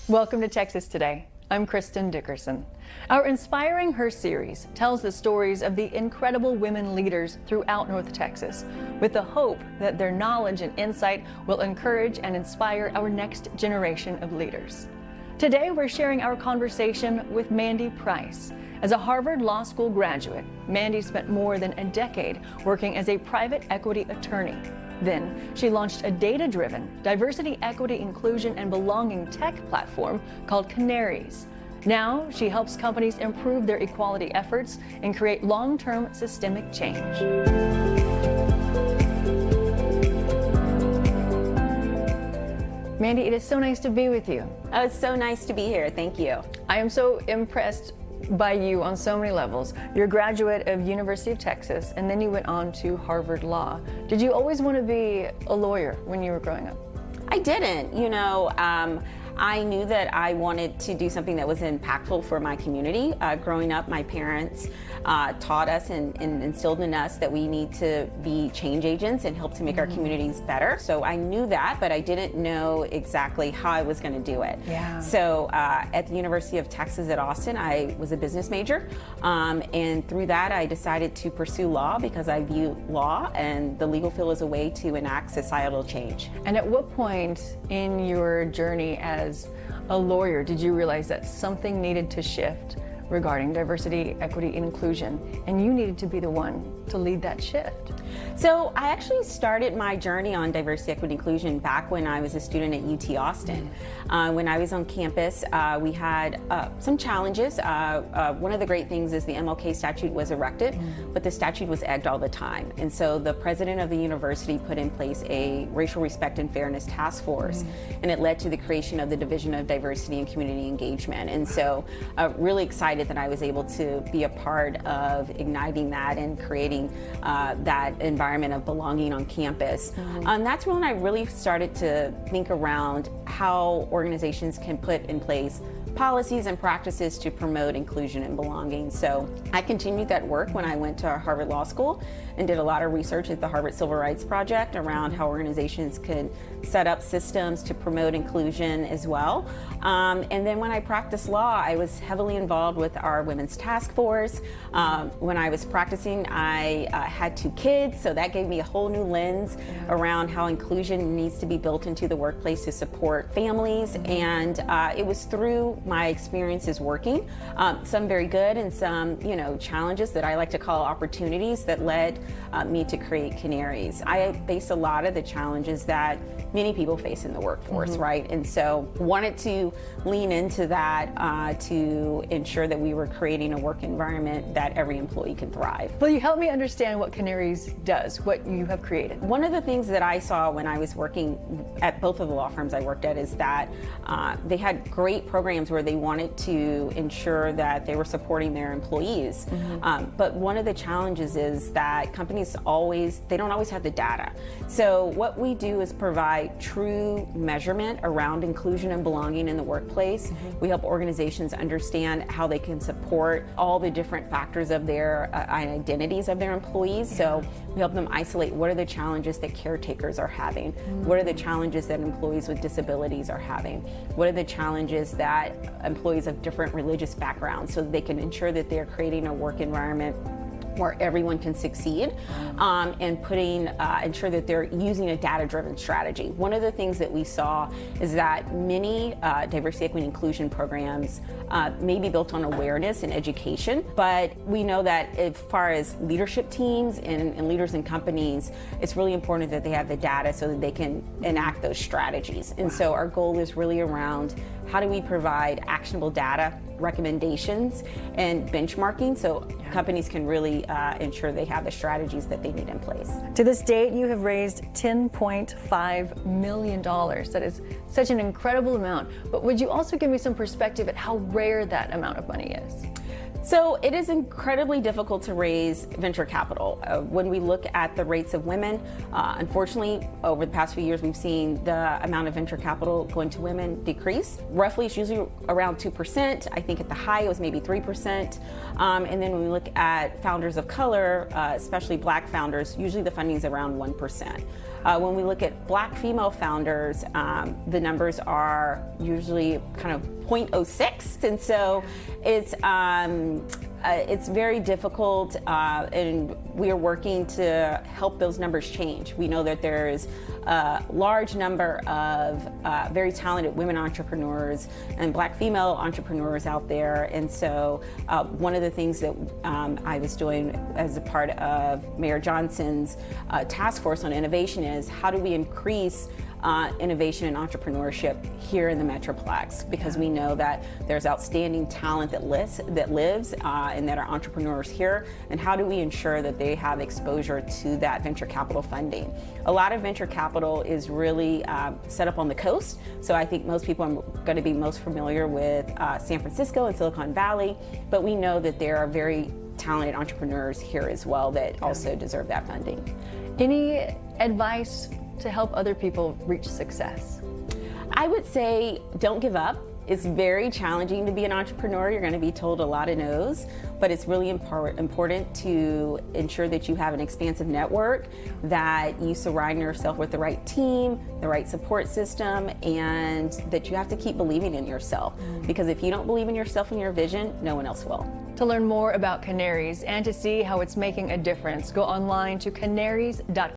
Welcome to Texas Today. I'm Kristen Dickerson. Our Inspiring Her series tells the stories of the incredible women leaders throughout North Texas, with the hope that their knowledge and insight will encourage and inspire our next generation of leaders. Today, we're sharing our conversation with Mandy Price. As a Harvard Law School graduate, Mandy spent more than a decade working as a private equity attorney. Then, she launched a data-driven diversity, equity, inclusion, and belonging tech platform called Kanarys. Now, she helps companies improve their equality efforts and create long-term systemic change. Mandy, it is so nice to be with you. Oh, it's so nice to be here. Thank you. I am so impressed by you on so many levels. You're a graduate of University of Texas, and then you went on to Harvard Law. Did you always want to be a lawyer when you were growing up? I didn't. I knew that I wanted to do something that was impactful for my community. Growing up, my parents taught us and instilled in us that we need to be change agents and help to make our communities better. So I knew that, but I didn't know exactly how I was going to do it. Yeah. So at the University of Texas at Austin, I was a business major. And through that, I decided to pursue law because I view law and the legal field as a way to enact societal change. And at what point in your journey as a lawyer did you realize that something needed to shift regarding diversity, equity, and inclusion, and you needed to be the one to lead that shift? So I actually started my journey on diversity, equity, inclusion back when I was a student at UT Austin. When I was on campus, we had some challenges. One of the great things is the MLK statute was erected, but the statute was egged all the time. And so the president of the university put in place a racial respect and fairness task force, and it led to the creation of the Division of Diversity and Community Engagement. And so really excited that I was able to be a part of igniting that and creating that environment of belonging on campus. That's when I really started to think around how organizations can put in place policies and practices to promote inclusion and belonging. So I continued that work when I went to Harvard Law School and did a lot of research at the Harvard Civil Rights Project around how organizations could set up systems to promote inclusion as well. And then when I practiced law, I was heavily involved with our women's task force. When I was practicing, I had 2 kids, so that gave me a whole new lens around how inclusion needs to be built into the workplace to support families. And it was through my experiences working, some very good and some, challenges that I like to call opportunities that led me to create Kanarys. I faced a lot of the challenges that many people face in the workforce, right? And so wanted to lean into that to ensure that we were creating a work environment that every employee can thrive. Will you help me understand what Kanarys does, what you have created? One of the things that I saw when I was working at both of the law firms I worked at is that they had great programs where they wanted to ensure that they were supporting their employees. But one of the challenges is that companies they don't always have the data. So what we do is provide true measurement around inclusion and belonging in the workplace. We help organizations understand how they can support all the different factors of their identities of their employees. So we help them isolate what are the challenges that caretakers are having, what are the challenges that employees with disabilities are having, what are the challenges that employees of different religious backgrounds, so that they can ensure that they're creating a work environment where everyone can succeed, and ensure that they're using a data-driven strategy. One of the things that we saw is that many diversity, equity, and inclusion programs may be built on awareness and education, but we know that as far as leadership teams and leaders in companies, it's really important that they have the data so that they can enact those strategies. And so our goal is really around how do we provide actionable data, recommendations, and benchmarking so companies can really ensure they have the strategies that they need in place. To this date, you have raised $10.5 million. That is such an incredible amount. But would you also give me some perspective at how rare that amount of money is? So it is incredibly difficult to raise venture capital. When we look at the rates of women, unfortunately, over the past few years, we've seen the amount of venture capital going to women decrease. Roughly, it's usually around 2%. I think at the high, it was maybe 3%. And then when we look at founders of color, especially Black founders, usually the funding is around 1%. When we look at Black female founders, the numbers are usually kind of 0.06, and so it's very difficult, and we are working to help those numbers change. We know that there's a large number of very talented women entrepreneurs and Black female entrepreneurs out there, and so one of the things that I was doing as a part of Mayor Johnson's task force on innovation is how do we increase innovation and entrepreneurship here in the Metroplex, because we know that there's outstanding talent that lives and that are entrepreneurs here, and how do we ensure that they have exposure to that venture capital funding. A lot of venture capital is really set up on the coast, so I think most people are going to be most familiar with San Francisco and Silicon Valley, but we know that there are very talented entrepreneurs here as well that also deserve that funding. Any advice to help other people reach success? I would say don't give up. It's very challenging to be an entrepreneur. You're going to be told a lot of no's, but it's really important to ensure that you have an expansive network, that you surround yourself with the right team, the right support system, and that you have to keep believing in yourself. Because if you don't believe in yourself and your vision, no one else will. To learn more about Kanarys and to see how it's making a difference, go online to kanarys.com.